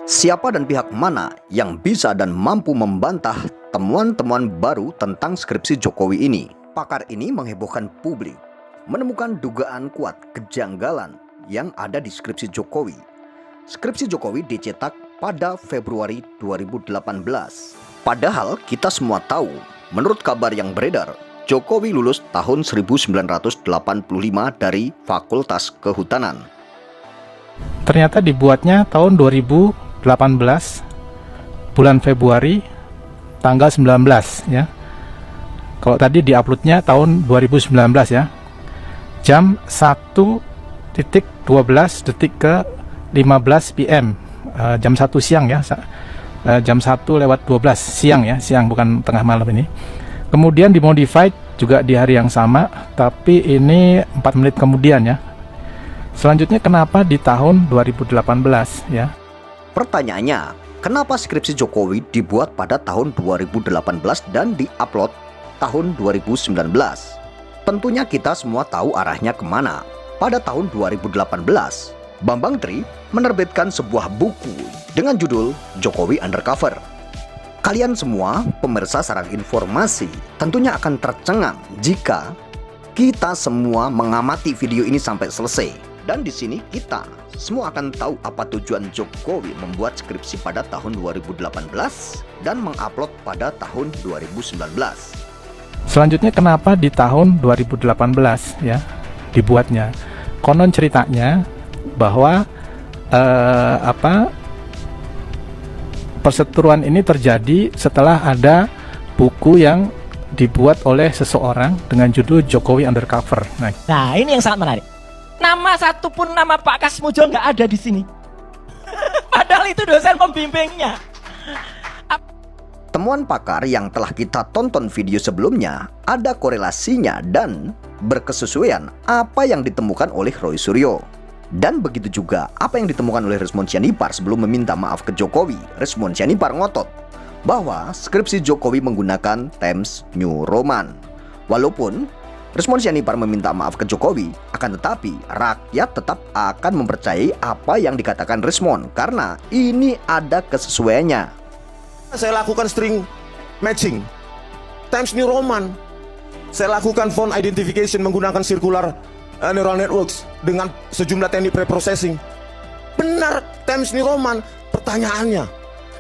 Siapa dan pihak mana yang bisa dan mampu membantah temuan-temuan baru tentang skripsi Jokowi ini? Pakar ini menghebohkan publik, menemukan dugaan kuat kejanggalan yang ada di skripsi Jokowi. Skripsi Jokowi dicetak pada Februari 2018. Padahal kita semua tahu, menurut kabar yang beredar, Jokowi lulus tahun 1985 dari Fakultas Kehutanan. Ternyata dibuatnya tahun 2018 bulan Februari tanggal 19 ya. Kalau tadi diuploadnya tahun 2019 ya. Jam 1.12 detik ke 15 PM. Jam 1 siang ya. Jam 1:12 siang ya, siang bukan tengah malam ini. Kemudian dimodified juga di hari yang sama, tapi ini 4 menit kemudian ya. Selanjutnya kenapa di tahun 2018 ya? Pertanyaannya, kenapa skripsi Jokowi dibuat pada tahun 2018 dan diupload tahun 2019? Tentunya kita semua tahu arahnya kemana. Pada tahun 2018, Bambang Tri menerbitkan sebuah buku dengan judul Jokowi Undercover. Kalian semua, pemirsa Sarang Informasi, tentunya akan tercengang jika kita semua mengamati video ini sampai selesai. Dan di sini kita semua akan tahu apa tujuan Jokowi membuat skripsi pada tahun 2018 dan mengupload pada tahun 2019. Selanjutnya kenapa di tahun 2018 ya dibuatnya? Konon ceritanya bahwa perseteruan ini terjadi setelah ada buku yang dibuat oleh seseorang dengan judul Jokowi Undercover. Nah, ini yang sangat menarik. Nama satu pun nama Pak Kasmujo nggak ada di sini. Padahal itu dosen pembimbingnya. Temuan pakar yang telah kita tonton video sebelumnya ada korelasinya dan berkesesuaian apa yang ditemukan oleh Roy Suryo. Dan begitu juga apa yang ditemukan oleh Resmond Sianipar sebelum meminta maaf ke Jokowi. Resmond Sianipar ngotot bahwa skripsi Jokowi menggunakan Times New Roman. Walaupun Resmond Sianipar meminta maaf ke Jokowi, akan tetapi rakyat tetap akan mempercayai apa yang dikatakan Resmond karena ini ada kesesuaiannya. Saya lakukan string matching, Times New Roman. Saya lakukan font identification menggunakan circular neural networks dengan sejumlah teknik preprocessing. Benar, Times New Roman. Pertanyaannya,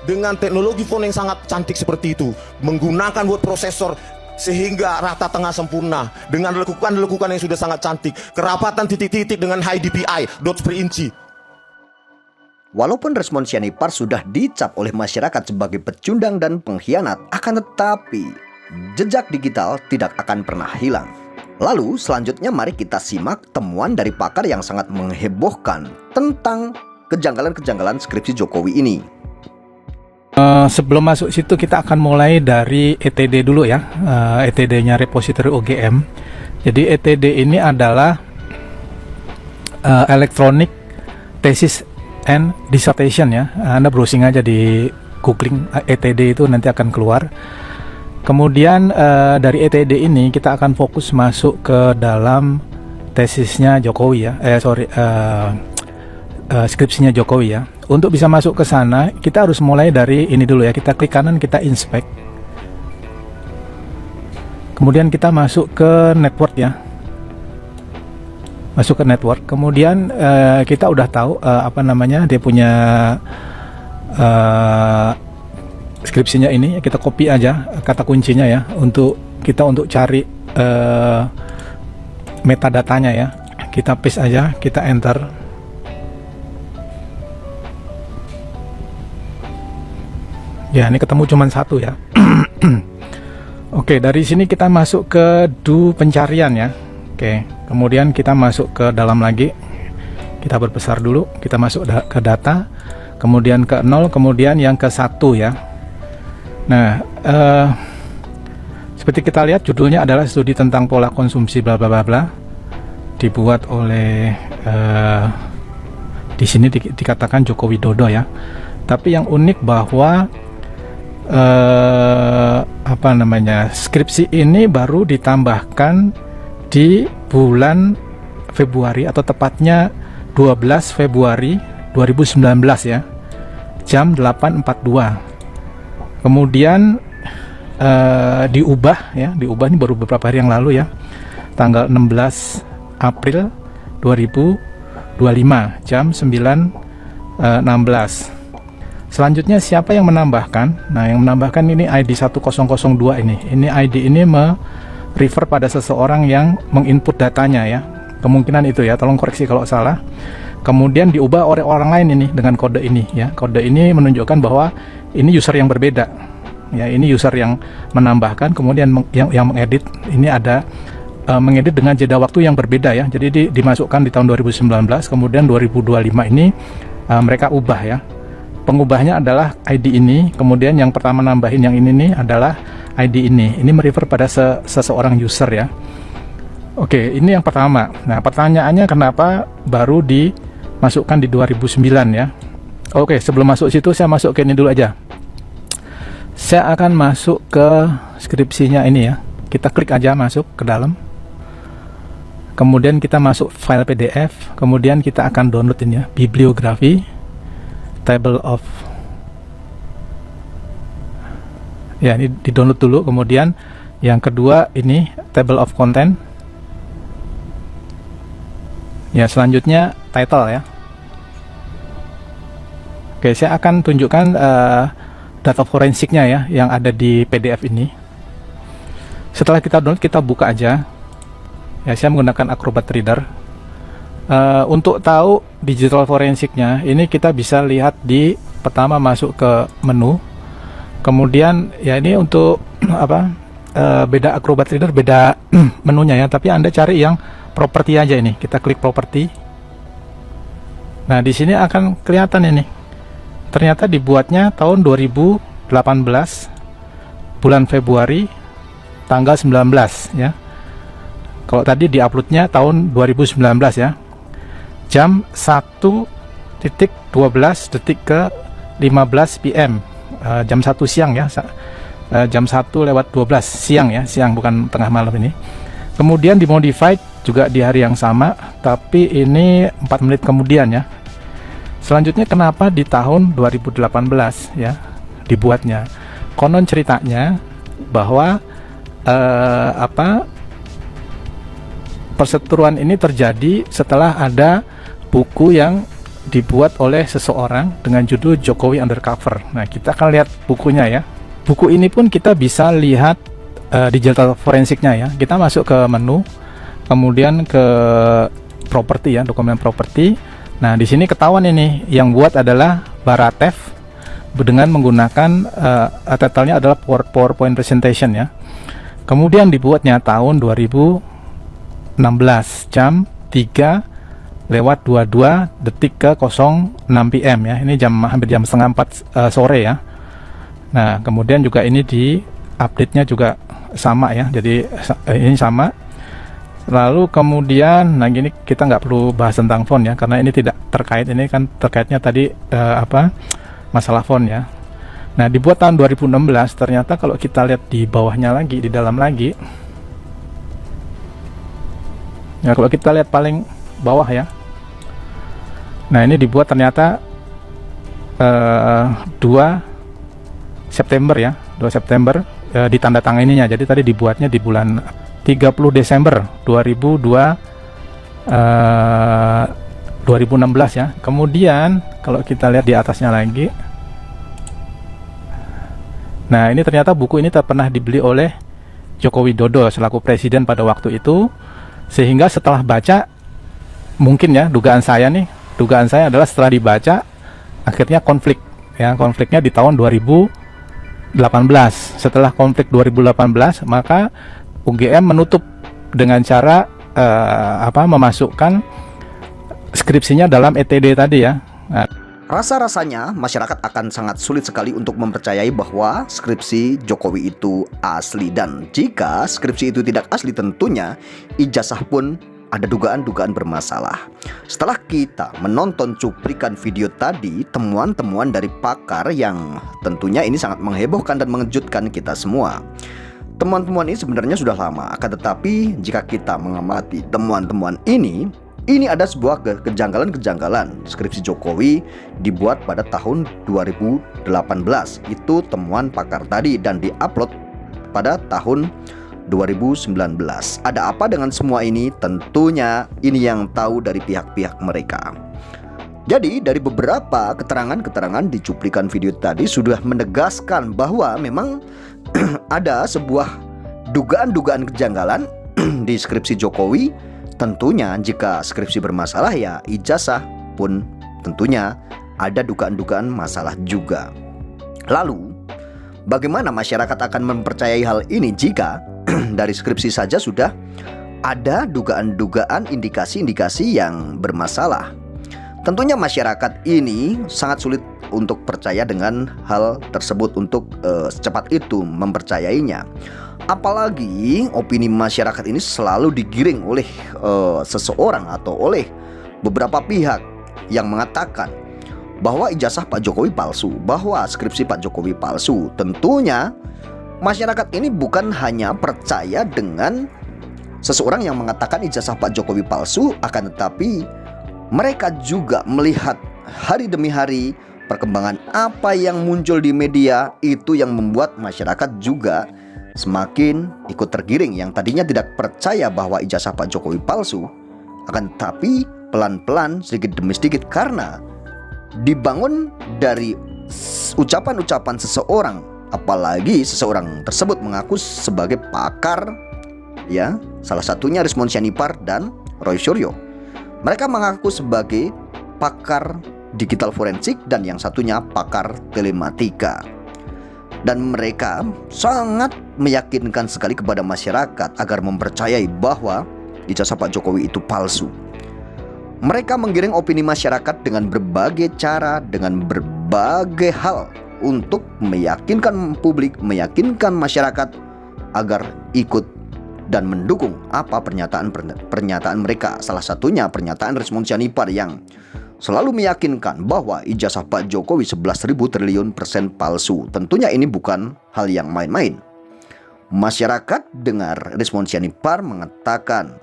dengan teknologi font yang sangat cantik seperti itu, menggunakan word processor sehingga rata tengah sempurna, dengan lekukan-lekukan yang sudah sangat cantik, kerapatan titik-titik dengan high DPI, dots per inci. Walaupun Resmond Sianipar sudah dicap oleh masyarakat sebagai pecundang dan pengkhianat, akan tetapi jejak digital tidak akan pernah hilang. Lalu selanjutnya mari kita simak temuan dari pakar yang sangat menghebohkan tentang kejanggalan-kejanggalan skripsi Jokowi ini. Sebelum masuk situ kita akan mulai dari ETD dulu ya, ETD-nya repository OGM. Jadi ETD ini adalah Electronic Thesis and Dissertation ya. Anda browsing aja di googling ETD itu nanti akan keluar. Kemudian dari ETD ini kita akan fokus masuk ke dalam tesisnya Jokowi ya, skripsinya Jokowi ya. Untuk bisa masuk ke sana, kita harus mulai dari ini dulu ya. Kita klik kanan, kita inspect. Kemudian kita masuk ke network ya. Masuk ke network. Kemudian kita udah tahu dia punya skripsinya ini. Kita copy aja kata kuncinya ya untuk cari metadatanya ya. Kita paste aja, kita enter. Ya, ini ketemu cuma satu ya. Oke, dari sini kita masuk ke do pencarian ya. Oke, kemudian kita masuk ke dalam lagi. Kita berbesar dulu, kita masuk ke data, kemudian ke 0, kemudian yang ke 1 ya. Nah, seperti kita lihat judulnya adalah studi tentang pola konsumsi bla bla bla bla. Dibuat oleh di sini dikatakan Joko Widodo ya. Tapi yang unik bahwa skripsi ini baru ditambahkan di bulan Februari atau tepatnya 12 Februari 2019 ya. jam 8.42. Kemudian diubah ini baru beberapa hari yang lalu ya, tanggal 16 April 2025 jam 9.16. Selanjutnya siapa yang menambahkan? Nah, yang menambahkan ini ID 1002 ini. ID ini refer pada seseorang yang menginput datanya ya. Kemungkinan itu ya, tolong koreksi kalau salah. Kemudian diubah oleh orang lain ini dengan kode ini ya. Kode ini menunjukkan bahwa ini user yang berbeda. Ya, ini user yang menambahkan, kemudian yang mengedit ini ada mengedit dengan jeda waktu yang berbeda ya. Jadi dimasukkan di tahun 2019, kemudian 2025 ini mereka ubah ya. Pengubahnya adalah ID ini, kemudian yang pertama nambahin yang ini nih adalah ID ini. Ini merefer pada seseorang user ya. Oke, ini yang pertama. Nah, pertanyaannya kenapa baru dimasukkan di 2009 ya? Oke, sebelum masuk situ saya masuk ke ini dulu aja. Saya akan masuk ke skripsinya ini ya. Kita klik aja masuk ke dalam. Kemudian kita masuk file PDF, kemudian kita akan download ini ya, bibliografi. Table of, ya ini di download dulu. Kemudian yang kedua ini table of content ya, selanjutnya title ya. Oke, saya akan tunjukkan data forensiknya ya yang ada di PDF ini. Setelah kita download, kita buka aja ya. Saya menggunakan Acrobat Reader. Untuk tahu digital forensiknya ini kita bisa lihat di pertama masuk ke menu, kemudian ya ini untuk apa, beda Acrobat Reader beda menunya ya, tapi Anda cari yang properti aja ini. Kita klik properti. Nah, di sini akan kelihatan ini ternyata dibuatnya tahun 2018 bulan Februari tanggal 19 ya. Kalau tadi diuploadnya tahun 2019 ya, jam 1.12 detik ke 15 PM, jam 1 siang ya, jam 1:12 siang ya, siang bukan tengah malam ini. Kemudian dimodified juga di hari yang sama, tapi ini 4 menit kemudian ya. Selanjutnya kenapa di tahun 2018 ya dibuatnya? Konon ceritanya bahwa perseteruan ini terjadi setelah ada buku yang dibuat oleh seseorang dengan judul Jokowi Undercover. Nah, kita akan lihat bukunya ya. Buku ini pun kita bisa lihat digital forensiknya ya. Kita masuk ke menu, kemudian ke properti ya, dokumen properti. Nah, di sini ketahuan ini yang buat adalah Baratev dengan menggunakan title-nya adalah PowerPoint presentation ya. Kemudian dibuatnya tahun 2016 jam 3:22 detik ke 06 PM ya. Ini hampir jam setengah 4 sore ya. Nah, kemudian juga ini di update-nya juga sama ya. Jadi ini sama. Lalu kemudian, nah gini kita nggak perlu bahas tentang font ya, karena ini tidak terkait. Ini kan terkaitnya tadi masalah font ya. Nah, dibuat tahun 2016. Ternyata kalau kita lihat di bawahnya lagi, di dalam lagi. Ya, kalau kita lihat paling bawah ya. Nah, ini dibuat ternyata 2 September ya. 2 September ditandatanganinya. Jadi tadi dibuatnya di bulan 30 Desember 2016 ya. Kemudian kalau kita lihat di atasnya lagi. Nah, ini ternyata buku ini tak pernah dibeli oleh Joko Widodo selaku presiden pada waktu itu. Sehingga setelah baca, mungkin ya dugaan saya adalah setelah dibaca akhirnya konflik ya, konfliknya di tahun 2018. Setelah konflik 2018 maka UGM menutup dengan cara memasukkan skripsinya dalam ETD tadi ya. Nah, rasa-rasanya masyarakat akan sangat sulit sekali untuk mempercayai bahwa skripsi Jokowi itu asli. Dan jika skripsi itu tidak asli, tentunya ijazah pun ada dugaan-dugaan bermasalah. Setelah kita menonton cuplikan video tadi, temuan-temuan dari pakar yang tentunya ini sangat menghebohkan dan mengejutkan kita semua. Temuan-temuan ini sebenarnya sudah lama, akan tetapi jika kita mengamati temuan-temuan ini, ini ada sebuah kejanggalan-kejanggalan. Skripsi Jokowi dibuat pada tahun 2018. Itu temuan pakar tadi dan diupload pada tahun 2019. Ada apa dengan semua ini? Tentunya ini yang tahu dari pihak-pihak mereka. Jadi dari beberapa keterangan-keterangan di cuplikan video tadi sudah menegaskan bahwa memang ada sebuah dugaan-dugaan kejanggalan di skripsi Jokowi. Tentunya jika skripsi bermasalah ya ijazah pun tentunya ada dugaan-dugaan masalah juga. Lalu bagaimana masyarakat akan mempercayai hal ini jika dari skripsi saja sudah ada dugaan-dugaan indikasi-indikasi yang bermasalah? Tentunya masyarakat ini sangat sulit untuk percaya dengan hal tersebut, untuk secepat itu mempercayainya. Apalagi opini masyarakat ini selalu digiring oleh seseorang atau oleh beberapa pihak yang mengatakan bahwa ijazah Pak Jokowi palsu, bahwa skripsi Pak Jokowi palsu. Tentunya masyarakat ini bukan hanya percaya dengan seseorang yang mengatakan ijazah Pak Jokowi palsu, akan tetapi mereka juga melihat hari demi hari perkembangan apa yang muncul di media, itu yang membuat masyarakat juga semakin ikut tergiring. Yang tadinya tidak percaya bahwa ijazah Pak Jokowi palsu, akan tetapi pelan-pelan sedikit demi sedikit karena dibangun dari ucapan-ucapan seseorang, apalagi seseorang tersebut mengaku sebagai pakar, ya, salah satunya Rismon Sianipar dan Roy Suryo. Mereka mengaku sebagai pakar digital forensik dan yang satunya pakar telematika. Dan mereka sangat meyakinkan sekali kepada masyarakat agar mempercayai bahwa ijazah Pak Jokowi itu palsu. Mereka menggiring opini masyarakat dengan berbagai cara, dengan berbagai hal untuk meyakinkan publik, meyakinkan masyarakat agar ikut dan mendukung apa pernyataan mereka. Salah satunya pernyataan Rismon Sianipar yang selalu meyakinkan bahwa ijazah Pak Jokowi 11.000 triliun % palsu. Tentunya ini bukan hal yang main-main. Masyarakat dengar Rismon Sianipar mengatakan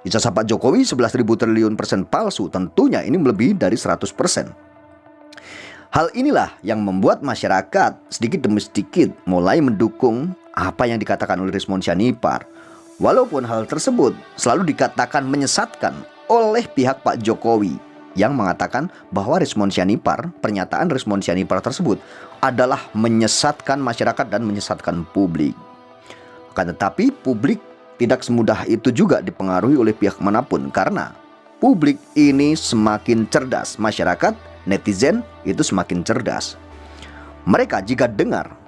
ijazah Pak Jokowi 11.000 triliun % palsu, tentunya ini melebihi dari 100%. Hal inilah yang membuat masyarakat sedikit demi sedikit mulai mendukung apa yang dikatakan oleh Rismon Sianipar. Walaupun hal tersebut selalu dikatakan menyesatkan oleh pihak Pak Jokowi yang mengatakan bahwa Rismon Sianipar, pernyataan Rismon Sianipar tersebut adalah menyesatkan masyarakat dan menyesatkan publik. Akan tetapi publik tidak semudah itu juga dipengaruhi oleh pihak manapun, karena publik ini semakin cerdas, masyarakat, netizen itu semakin cerdas. Mereka jika dengar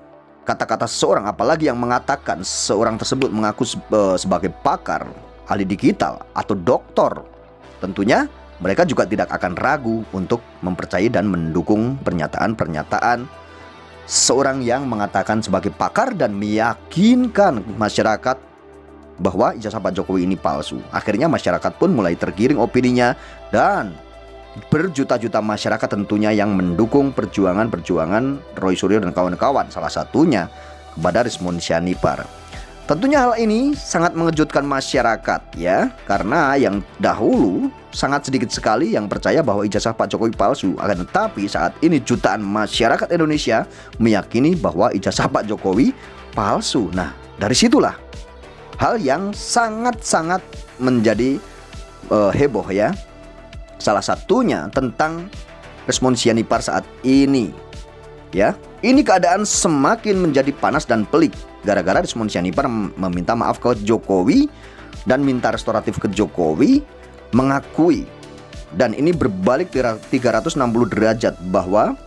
kata-kata seseorang, apalagi yang mengatakan seorang tersebut mengaku sebagai pakar, ahli digital atau doktor, tentunya mereka juga tidak akan ragu untuk mempercayai dan mendukung pernyataan-pernyataan seorang yang mengatakan sebagai pakar dan meyakinkan masyarakat bahwa ijazah Pak Jokowi ini palsu. Akhirnya masyarakat pun mulai tergiring opininya dan berjuta-juta masyarakat tentunya yang mendukung perjuangan Roy Suryo dan kawan-kawan, salah satunya kepada Rismon Sianipar. Tentunya hal ini sangat mengejutkan masyarakat, ya, karena yang dahulu sangat sedikit sekali yang percaya bahwa ijazah Pak Jokowi palsu. Akan tetapi saat ini jutaan masyarakat Indonesia meyakini bahwa ijazah Pak Jokowi palsu. Nah, dari situlah hal yang sangat-sangat menjadi heboh, ya. Salah satunya tentang Rismon Sianipar saat ini, ya. Ini keadaan semakin menjadi panas dan pelik gara-gara Rismon Sianipar meminta maaf ke Jokowi dan minta restoratif ke Jokowi, mengakui, dan ini berbalik 360 derajat bahwa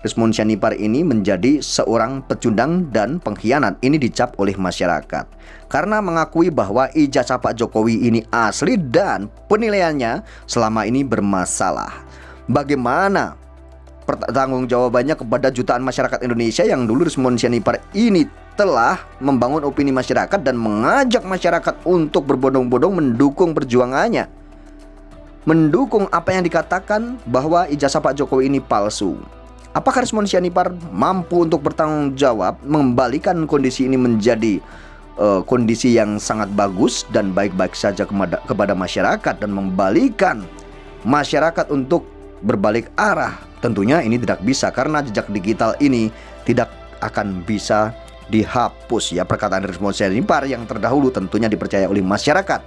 Rismon Sianipar ini menjadi seorang pecundang dan pengkhianat. Ini dicap oleh masyarakat karena mengakui bahwa ijazah Pak Jokowi ini asli dan penilaiannya selama ini bermasalah. Bagaimana pertanggungjawabannya kepada jutaan masyarakat Indonesia yang dulu Rismon Sianipar ini telah membangun opini masyarakat dan mengajak masyarakat untuk berbondong-bondong mendukung perjuangannya, mendukung apa yang dikatakan bahwa ijazah Pak Jokowi ini palsu. Apakah Rismon Sianipar mampu untuk bertanggung jawab mengembalikan kondisi ini menjadi kondisi yang sangat bagus dan baik-baik saja kepada masyarakat dan membalikan masyarakat untuk berbalik arah. Tentunya ini tidak bisa karena jejak digital ini tidak akan bisa dihapus ya. Perkataan Desmond Sianipar yang terdahulu tentunya dipercaya oleh masyarakat.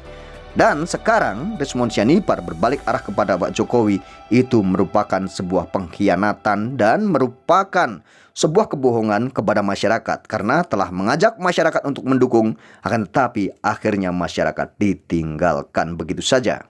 Dan sekarang Desmond Sianipar berbalik arah kepada Pak Jokowi, itu merupakan sebuah pengkhianatan dan merupakan sebuah kebohongan kepada masyarakat karena telah mengajak masyarakat untuk mendukung, akan tetapi akhirnya masyarakat ditinggalkan begitu saja.